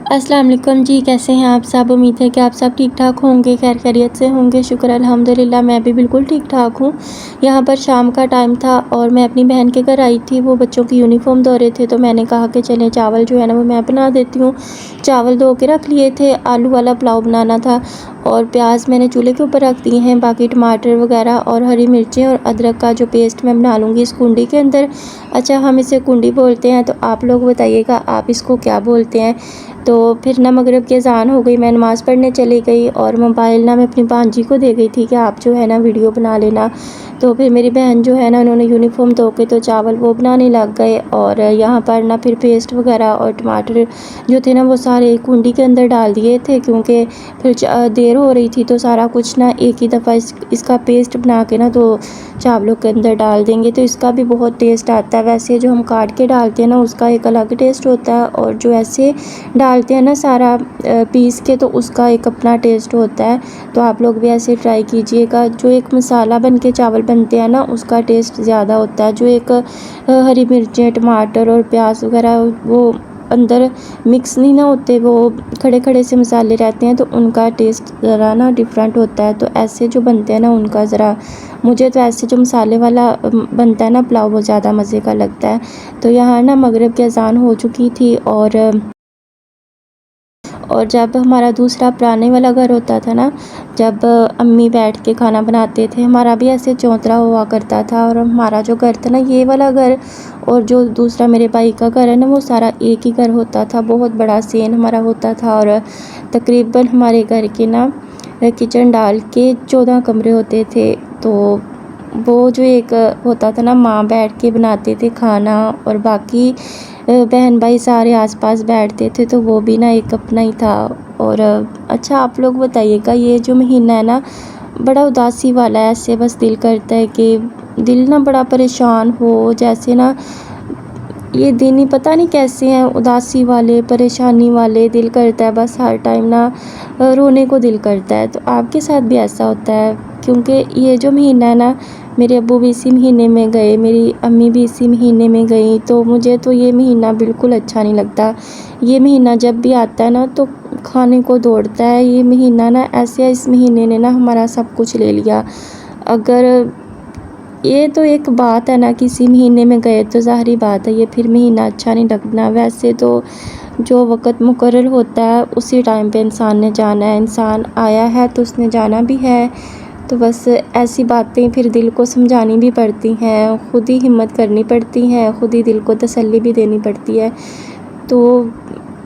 अस्सलाम वालेकुम जी, कैसे हैं आप सब। उम्मीद है कि आप सब ठीक ठाक होंगे, खैर खैरियत से होंगे। शुक्र अल्हम्दुलिल्लाह, मैं भी बिल्कुल ठीक ठाक हूँ। यहाँ पर शाम का टाइम था और मैं अपनी बहन के घर आई थी। वो बच्चों की यूनिफॉर्म धो रहे थे तो मैंने कहा कि चलें चावल जो है ना वो मैं बना देती हूँ। चावल धो के रख लिए थे, आलू वाला पुलाव बनाना था और प्याज मैंने चूल्हे के ऊपर रख दिए हैं। बाकी टमाटर वगैरह और हरी मिर्चें और अदरक का जो पेस्ट मैं बना लूँगी इस कुंडी के अंदर। अच्छा, हम इसे कुंडी बोलते हैं, तो आप लोग बताइएगा आप इसको क्या बोलते हैं। तो फिर ना मगरिब की अज़ान हो गई, मैं नमाज़ पढ़ने चली गई और मोबाइल ना मैं अपनी भांजी को दे गई थी कि आप जो है ना वीडियो बना लेना। तो फिर मेरी बहन जो है ना उन्होंने यूनिफॉर्म धो के तो चावल वो बनाने लग गए और यहाँ पर ना फिर पेस्ट वगैरह और टमाटर जो थे ना वो सारे कुंडी के अंदर डाल दिए थे, क्योंकि फिर देर हो रही थी। तो सारा कुछ ना एक ही दफ़ा इसका पेस्ट बना के ना तो चावलों के अंदर डाल देंगे तो इसका भी बहुत टेस्ट आता है। वैसे जो हम काट के डालते हैं ना उसका एक अलग टेस्ट होता है और जो ऐसे डालते हैं ना सारा पीस के तो उसका एक अपना टेस्ट होता है। तो आप लोग भी ऐसे ट्राई कीजिएगा। जो एक मसाला बन के चावल बनते हैं ना उसका टेस्ट ज़्यादा होता है। जो एक हरी मिर्चें टमाटर और प्याज वगैरह वो अंदर मिक्स नहीं ना होते, वो खड़े खड़े से मसाले रहते हैं तो उनका टेस्ट ज़रा ना डिफरेंट होता है। तो ऐसे जो बनते हैं ना उनका ज़रा, मुझे तो ऐसे जो मसाले वाला बनता है ना पुलाव वो ज़्यादा मज़े का लगता है। तो यहाँ ना मगरिब की अज़ान हो चुकी थी और जब हमारा दूसरा पुराने वाला घर होता था ना, जब अम्मी बैठ के खाना बनाते थे, हमारा भी ऐसे चौतरा हुआ करता था। और हमारा जो घर था ना ये वाला घर और जो दूसरा मेरे भाई का घर है ना वो सारा एक ही घर होता था। बहुत बड़ा सेन हमारा होता था और तकरीबन हमारे घर के ना किचन डाल के 14 कमरे होते थे। तो वो जो एक होता था ना माँ बैठ के बनाते थे खाना और बाकी बहन भाई सारे आसपास बैठते थे, तो वो भी ना एक अपना ही था। और अच्छा, आप लोग बताइएगा, ये जो महीना है ना बड़ा उदासी वाला है। ऐसे बस दिल करता है कि दिल ना बड़ा परेशान हो, जैसे ना ये दिन ही पता नहीं कैसे हैं, उदासी वाले परेशानी वाले। दिल करता है बस हर टाइम ना रोने को दिल करता है। तो आपके साथ भी ऐसा होता है? क्योंकि ये जो महीना है ना, मेरे अब्बू भी इसी महीने में गए, मेरी अम्मी भी इसी महीने में गई, तो मुझे तो ये महीना बिल्कुल अच्छा नहीं लगता। ये महीना जब भी आता है ना तो खाने को दौड़ता है। ये महीना ना ऐसे, इस महीने ने ना हमारा सब कुछ ले लिया। अगर ये तो एक बात है ना, किसी महीने में गए तो ज़ाहिरी बात है ये फिर महीना अच्छा नहीं लगना। वैसे तो जो वक़्त मुकर्रर होता है उसी टाइम पे इंसान ने जाना है। इंसान आया है तो उसने जाना भी है। तो बस ऐसी बातें फिर दिल को समझानी भी पड़ती हैं, ख़ुद ही हिम्मत करनी पड़ती है, ख़ुद ही दिल को तसल्ली भी देनी पड़ती है। तो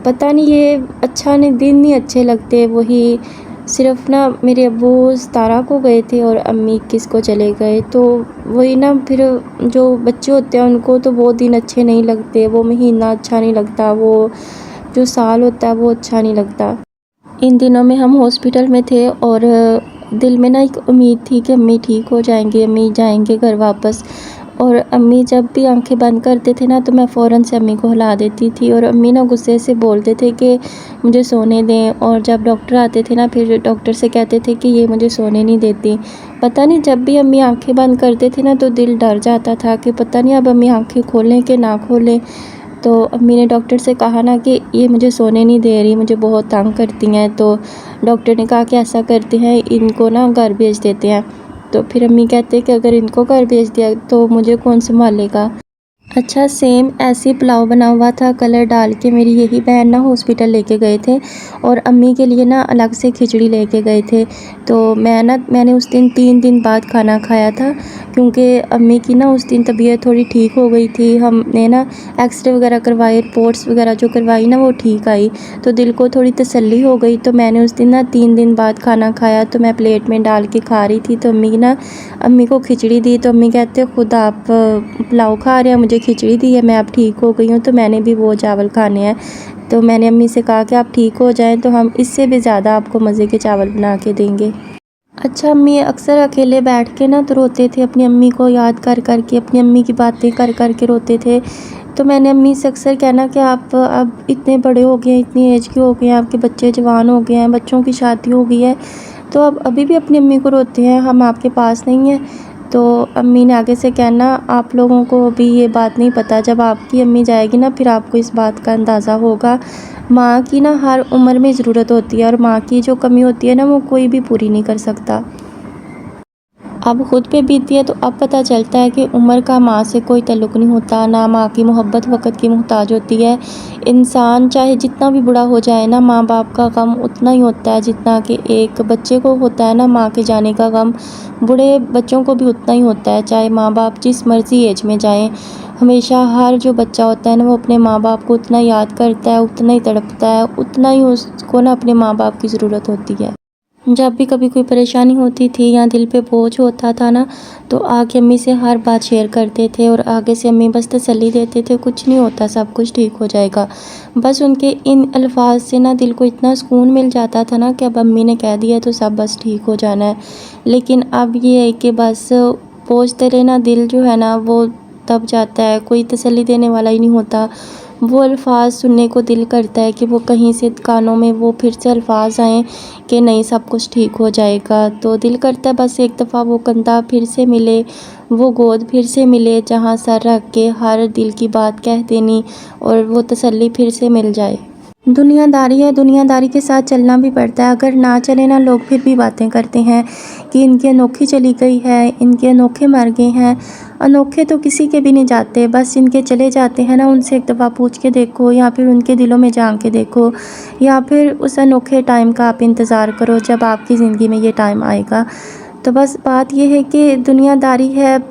पता नहीं, ये अच्छा नहीं, दिन नहीं अच्छे लगते। वही सिर्फ़ ना मेरे अब्बू 17 को गए थे और अम्मी 21 को चले गए। तो वही ना, फिर जो बच्चे होते हैं उनको तो वो दिन अच्छे नहीं लगते, वो महीना अच्छा नहीं लगता, वो जो साल होता है वो अच्छा नहीं लगता। इन दिनों में हम हॉस्पिटल में थे और दिल में ना एक उम्मीद थी कि अम्मी ठीक हो जाएंगे, अम्मी जाएंगे घर वापस। और अम्मी जब भी आंखें बंद करते थे ना तो मैं फ़ौरन से अम्मी को हिला देती थी और अम्मी ना गुस्से से बोलते थे कि मुझे सोने दें। और जब डॉक्टर आते थे ना फिर डॉक्टर से कहते थे कि ये मुझे सोने नहीं देती। पता नहीं, जब भी अम्मी आंखें बंद करते थे ना तो दिल डर जाता था कि पता नहीं अब अम्मी आंखें खोलें कि ना खोलें। तो अम्मी ने डॉक्टर से कहा ना कि ये मुझे सोने नहीं दे रही, मुझे बहुत तंग करती हैं। तो डॉक्टर ने कहा कि ऐसा करते हैं, इनको ना घर भेज देते हैं। तो फिर अम्मी कहते हैं कि अगर इनको घर भेज दिया तो मुझे कौन संभालेगा। अच्छा, सेम ऐसे ही पुलाव बना हुआ था कलर डाल के, मेरी यही बहन ना हॉस्पिटल लेके गए थे और अम्मी के लिए ना अलग से खिचड़ी लेके गए थे। तो मैंने उस दिन 3 दिन बाद खाना खाया था, क्योंकि अम्मी की ना उस दिन तबीयत थोड़ी ठीक हो गई थी। हमने ना एक्सरे वगैरह करवाए, रिपोर्ट्स वगैरह जो करवाई ना वो ठीक आई, तो दिल को थोड़ी तसल्ली हो गई। तो मैंने उस दिन ना 3 दिन बाद खाना खाया। तो मैं प्लेट में डाल के खा रही थी तो अम्मी को खिचड़ी दी। तो अम्मी कहते खुद आप पुलाव खा रहे हैं, मुझे खिचड़ी दी है, मैं अब ठीक हो गई हूँ तो मैंने भी वो चावल खाने हैं। तो मैंने अम्मी से कहा कि आप ठीक हो जाएं तो हम इससे भी ज़्यादा आपको मज़े के चावल बना के देंगे। अच्छा, अम्मी अक्सर अकेले बैठ के ना तो रोते थे, अपनी अम्मी को याद कर कर के, अपनी अम्मी की बातें कर कर के रोते थे। तो मैंने अम्मी से अक्सर कहना कि आप अब इतने बड़े हो गए हैं, इतनी एज के हो गए हैं, आपके बच्चे जवान हो गए हैं, बच्चों की शादी हो गई है, तो अब अभी भी अपनी अम्मी को रोते हैं, हम आपके पास नहीं हैं। तो अम्मी ने आगे से कहना, आप लोगों को भी ये बात नहीं पता, जब आपकी अम्मी जाएगी ना फिर आपको इस बात का अंदाज़ा होगा। माँ की ना हर उम्र में ज़रूरत होती है और माँ की जो कमी होती है ना वो कोई भी पूरी नहीं कर सकता। अब खुद पे बीती है तो अब पता चलता है कि उम्र का माँ से कोई ताल्लुक़ नहीं होता, ना माँ की मोहब्बत वक़्त की मोहताज होती है। इंसान चाहे जितना भी बूढ़ा हो जाए ना, माँ बाप का गम उतना ही होता है जितना कि एक बच्चे को होता है ना माँ के जाने का गम, बूढ़े बच्चों को भी उतना ही होता है, चाहे माँ बाप जिस मर्ज़ी एज में जाएँ। हमेशा हर जो बच्चा होता है ना वो अपने माँ बाप को उतना याद करता है, उतना ही तड़पता है, उतना ही उसको ना अपने माँ बाप की ज़रूरत होती है। जब भी कभी कोई परेशानी होती थी या दिल पे बोझ होता था ना, तो आके अम्मी से हर बात शेयर करते थे और आगे से अम्मी बस तसल्ली देते थे, कुछ नहीं होता, सब कुछ ठीक हो जाएगा। बस उनके इन अल्फाज से ना दिल को इतना सुकून मिल जाता था ना कि अब अम्मी ने कह दिया तो सब बस ठीक हो जाना है। लेकिन अब ये है कि बस बोझ तले ना दिल जो है ना वो दब जाता है, कोई तसल्ली देने वाला ही नहीं होता। वो अल्फाज सुनने को दिल करता है कि वो कहीं से कानों में वो फिर से अल्फाज आएँ कि नहीं सब कुछ ठीक हो जाएगा। तो दिल करता है बस एक दफ़ा वो कंधा फिर से मिले, वो गोद फिर से मिले जहाँ सर रख के हर दिल की बात कह देनी और वो तसल्ली फिर से मिल जाए। दुनियादारी है, दुनियादारी के साथ चलना भी पड़ता है। अगर ना चले ना, लोग फिर भी बातें करते हैं कि इनकी अनोखी चली गई है, इनके अनोखे मर गए हैं। अनोखे तो किसी के भी नहीं जाते, बस जिनके चले जाते हैं ना उनसे एक दफ़ा पूछ के देखो या फिर उनके दिलों में झाँक के देखो या फिर उस अनोखे टाइम का आप इंतज़ार करो जब आपकी ज़िंदगी में ये टाइम आएगा। तो बस बात ये है कि दुनियादारी है,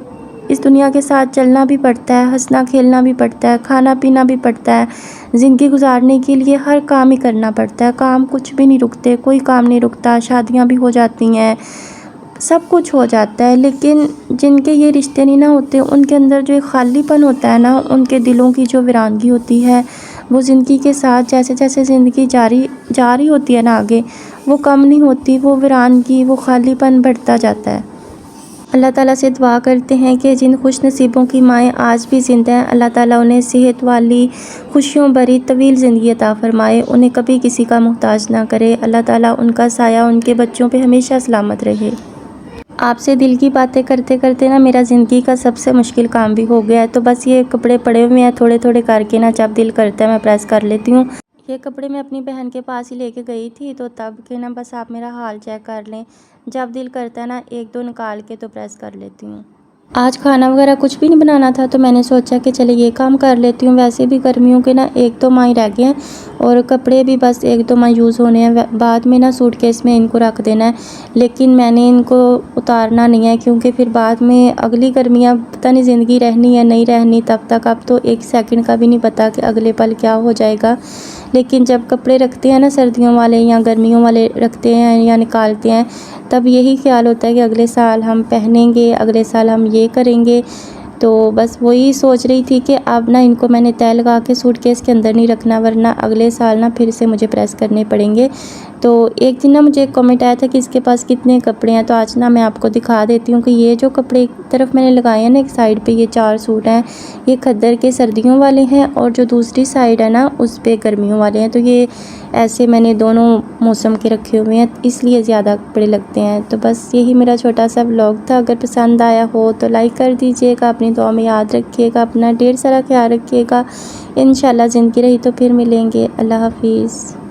इस दुनिया के साथ चलना भी पड़ता है, हँसना खेलना भी पड़ता है, खाना पीना भी पड़ता है। ज़िंदगी गुजारने के लिए हर काम ही करना पड़ता है, काम कुछ भी नहीं रुकते, कोई काम नहीं रुकता, शादियाँ भी हो जाती हैं, सब कुछ हो जाता है। लेकिन जिनके ये रिश्ते नहीं ना होते, उनके अंदर जो एक खालीपन होता है ना, उनके दिलों की जो वीरानगी होती है, वो ज़िंदगी के साथ जैसे जैसे ज़िंदगी जा रही होती है ना आगे, वो कम नहीं होती, वो वीरानगी, वो खालीपन बढ़ता जाता है। अल्लाह ताला से दुआ करते हैं कि जिन खुश नसीबों की माएँ आज भी ज़िंदा हैं, अल्लाह ताला उन्हें सेहत वाली, खुशियों भरी तवील ज़िंदगी अता फ़रमाए, उन्हें कभी किसी का मोहताज ना करे। अल्लाह ताला उनका साया उनके बच्चों पे हमेशा सलामत रहे। आपसे दिल की बातें करते करते ना मेरा ज़िंदगी का सबसे मुश्किल काम भी हो गया है। तो बस ये कपड़े पड़े हुए हैं, थोड़े थोड़े करके ना जब दिल करता है मैं प्रेस कर लेती हूँ। ये कपड़े मैं अपनी बहन के पास ही लेके गई थी, तो तब के ना बस आप मेरा हाल चेक कर लें। जब दिल करता है ना एक दो निकाल के तो प्रेस कर लेती हूँ। आज खाना वगैरह कुछ भी नहीं बनाना था, तो मैंने सोचा कि चले ये काम कर लेती हूँ। वैसे भी गर्मियों के ना एक दो माह रह गए हैं और कपड़े भी बस एक दो माह यूज़ होने हैं, बाद में ना सूटकेस में इनको रख देना है। लेकिन मैंने इनको उतारना नहीं है क्योंकि फिर बाद में अगली गर्मियाँ पता नहीं ज़िंदगी रहनी है नहीं रहनी तब तक। अब तो एक सेकंड का भी नहीं पता कि अगले पल क्या हो जाएगा। लेकिन जब कपड़े रखते हैं ना सर्दियों वाले या गर्मियों वाले रखते हैं या निकालते हैं, तब यही ख्याल होता है कि अगले साल हम पहनेंगे, अगले साल हम ये करेंगे। तो बस वही सोच रही थी कि अब ना इनको मैंने तय लगा के सूटकेस के अंदर नहीं रखना, वरना अगले साल ना फिर से मुझे प्रेस करने पड़ेंगे। तो एक दिन ना मुझे एक कमेंट आया था कि इसके पास कितने कपड़े हैं, तो आज ना मैं आपको दिखा देती हूँ कि ये जो कपड़े एक तरफ मैंने लगाए हैं ना, एक साइड पे ये 4 सूट हैं, ये खद्दर के सर्दियों वाले हैं और जो दूसरी साइड है ना उस पे गर्मियों वाले हैं। तो ये ऐसे मैंने दोनों मौसम के रखे हुए हैं, इसलिए ज़्यादा कपड़े लगते हैं। तो बस यही मेरा छोटा सा व्लॉग था। अगर पसंद आया हो तो लाइक कर दीजिएगा, अपनी दुआ में याद रखिएगा, अपना ढेर सारा ख्याल रखिएगा। इंशाल्लाह ज़िंदगी रही तो फिर मिलेंगे। अल्लाह हाफिज़।